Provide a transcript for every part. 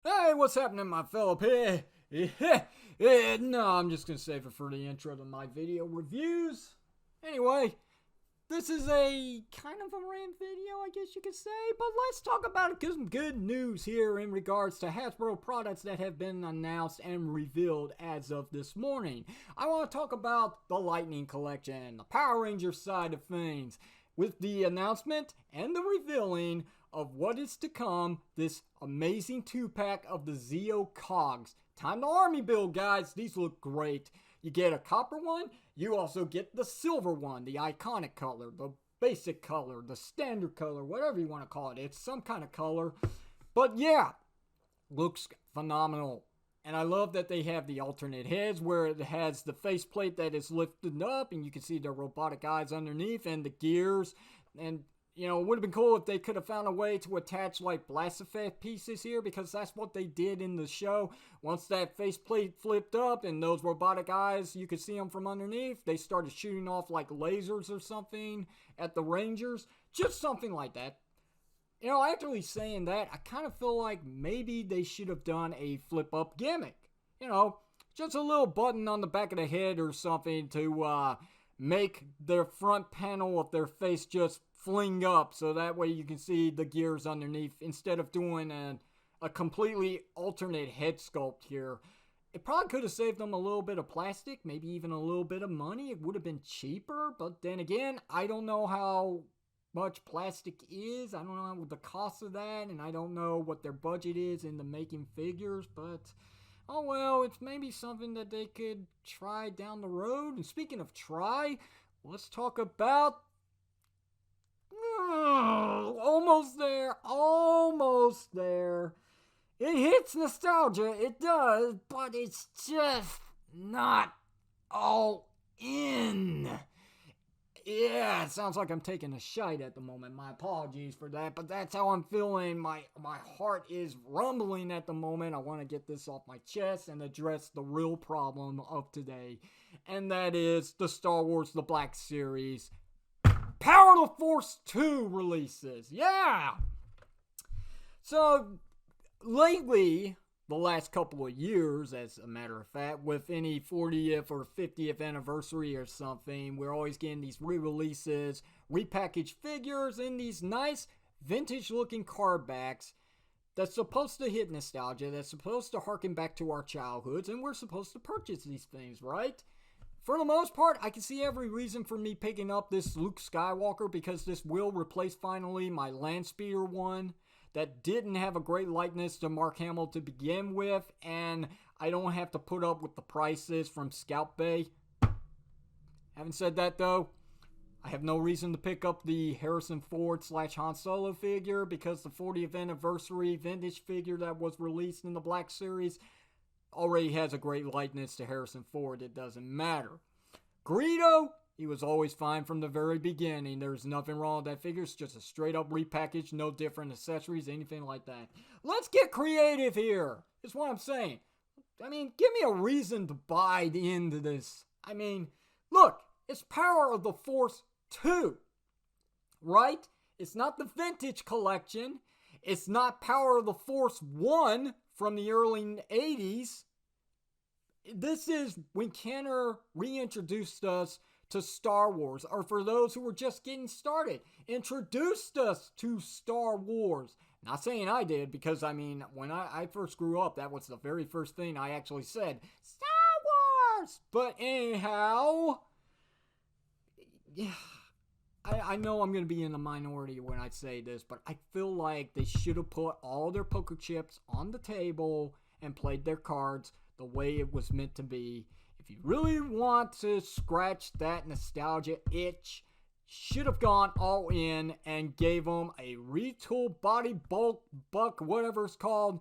Hey, what's happening, my fellow pig? No, I'm just gonna save it for the intro to my video reviews. Anyway, this is a kind of a rant video, I guess you could say, but let's talk about some good news here in regards to Hasbro products that have been announced and revealed as of this morning. I want to talk about the Lightning Collection, the Power Rangers side of things, with the announcement and the revealing of what is to come, this amazing 2-pack of the Zeo COGS. Time to army build, guys. These look great. You get a copper one. You also get the silver one, the iconic color, the basic color, the standard color, whatever you want to call it. It's some kind of color. But yeah, looks phenomenal. And I love that they have the alternate heads where it has the faceplate that is lifted up and you can see the robotic eyes underneath and the gears. And you know, it would have been cool if they could have found a way to attach like blast effect pieces here, because that's what they did in the show. Once that faceplate flipped up and those robotic eyes, you could see them from underneath, they started shooting off like lasers or something at the Rangers. Just something like that. You know, actually saying that, I kind of feel like maybe they should have done a flip up gimmick. You know, just a little button on the back of the head or something to make their front panel of their face just fling up, so that way you can see the gears underneath instead of doing a completely alternate head sculpt here. It probably could have saved them a little bit of plastic, maybe even a little bit of money. It would have been cheaper, but then again, I don't know how much plastic is. I don't know the cost of that, and I don't know what their budget is in the making figures, but oh well, it's maybe something that they could try down the road. And speaking of try, let's talk about almost there, almost there. It hits nostalgia, it does, but it's just not all in. Yeah, it sounds like I'm taking a shite at the moment. My apologies for that, but that's how I'm feeling. My heart is rumbling at the moment. I want to get this off my chest and address the real problem of today, and that is the Star Wars The Black Series Power of the Force 2 releases. Yeah! So, lately, the last couple of years, as a matter of fact, with any 40th or 50th anniversary or something, we're always getting these re-releases, repackaged figures in these nice vintage-looking card backs that's supposed to hit nostalgia, that's supposed to harken back to our childhoods, and we're supposed to purchase these things, right? For the most part, I can see every reason for me picking up this Luke Skywalker, because this will replace finally my Landspeeder one that didn't have a great likeness to Mark Hamill to begin with, and I don't have to put up with the prices from Scout Bay. Having said that though, I have no reason to pick up the Harrison Ford / Han Solo figure, because the 40th anniversary vintage figure that was released in the Black Series already has a great likeness to Harrison Ford. It doesn't matter. Greedo, he was always fine from the very beginning. There's nothing wrong with that figure. It's just a straight up repackage, no different accessories, anything like that. Let's get creative here. That's what I'm saying. I mean, give me a reason to buy into this. I mean, look, it's Power of the Force 2, right? It's not the vintage collection. It's not Power of the Force 1 from the early 80s. This is when Kenner reintroduced us to Star Wars, or for those who were just getting started, introduced us to Star Wars. Not saying I did, because I mean, when I first grew up, that was the very first thing I actually said, Star Wars! But anyhow, yeah, I know I'm going to be in the minority when I say this, but I feel like they should have put all their poker chips on the table and played their cards the way it was meant to be. If you really want to scratch that nostalgia itch, should have gone all in and gave them a retooled body bulk buck, whatever it's called,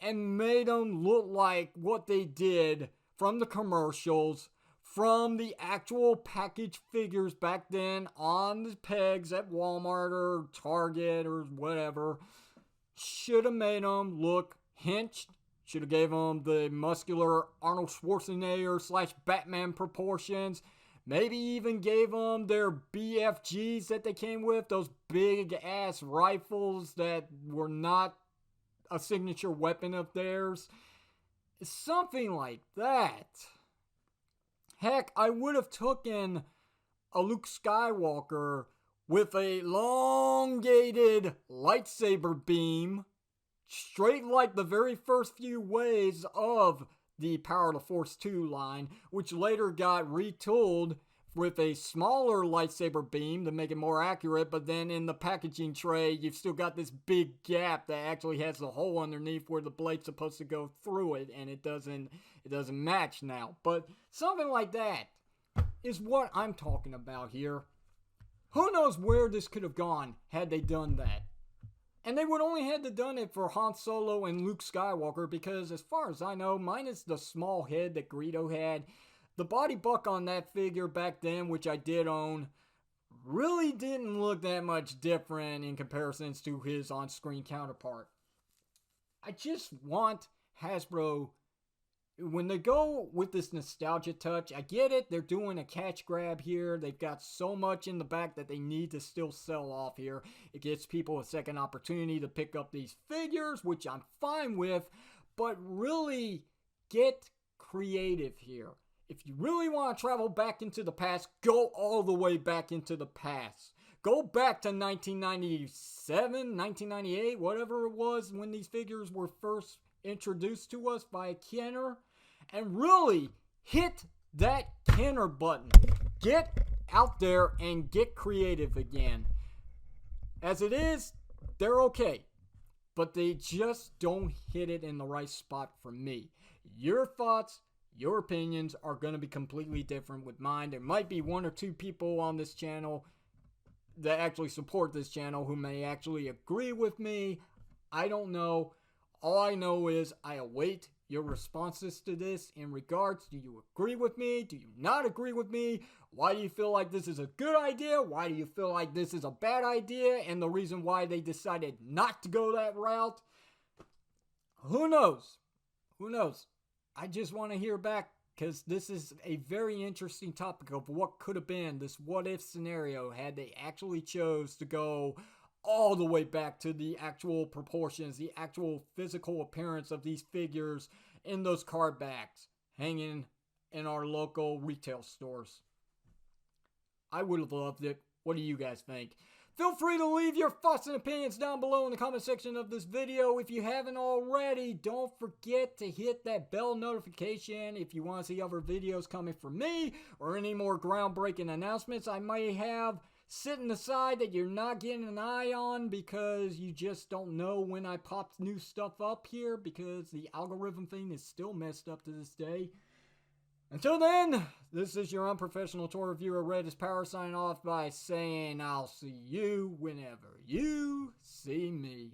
and made them look like what they did from the commercials, from the actual packaged figures back then on the pegs at Walmart or Target or whatever. Should have made them look hinged. Should have gave them the muscular Arnold Schwarzenegger / Batman proportions. Maybe even gave them their BFGs that they came with. Those big ass rifles that were not a signature weapon of theirs. Something like that. Heck, I would have taken a Luke Skywalker with a elongated lightsaber beam, straight like the very first few waves of the Power of the Force 2 line, which later got retooled with a smaller lightsaber beam to make it more accurate, but then in the packaging tray, you've still got this big gap that actually has a hole underneath where the blade's supposed to go through it, and it doesn't match now. But something like that is what I'm talking about here. Who knows where this could have gone had they done that? And they would only had to done it for Han Solo and Luke Skywalker because, as far as I know, minus the small head that Greedo had, the body buck on that figure back then, which I did own, really didn't look that much different in comparisons to his on-screen counterpart. I just want Hasbro, when they go with this nostalgia touch, I get it, they're doing a catch grab here. They've got so much in the back that they need to still sell off here. It gives people a second opportunity to pick up these figures, which I'm fine with, but really get creative here. If you really want to travel back into the past, go all the way back into the past. Go back to 1997, 1998, whatever it was when these figures were first introduced to us by Kenner, and really hit that Kenner button. Get out there and get creative again. As it is, they're okay, but they just don't hit it in the right spot for me. Your thoughts, your opinions are going to be completely different with mine. There might be one or two people on this channel that actually support this channel who may actually agree with me. I don't know. All I know is I await your responses to this in regards. Do you agree with me? Do you not agree with me? Why do you feel like this is a good idea? Why do you feel like this is a bad idea? And the reason why they decided not to go that route? Who knows? Who knows? I just want to hear back because this is a very interesting topic of what could have been this what if scenario had they actually chose to go all the way back to the actual proportions, the actual physical appearance of these figures in those card backs hanging in our local retail stores. I would have loved it. What do you guys think? Feel free to leave your thoughts and opinions down below in the comment section of this video. If you haven't already, don't forget to hit that bell notification if you want to see other videos coming from me or any more groundbreaking announcements I might have sitting aside that you're not getting an eye on because you just don't know when I pop new stuff up here because the algorithm thing is still messed up to this day. Until then, this is your unprofessional toy reviewer, RedisPower, signing off by saying I'll see you whenever you see me.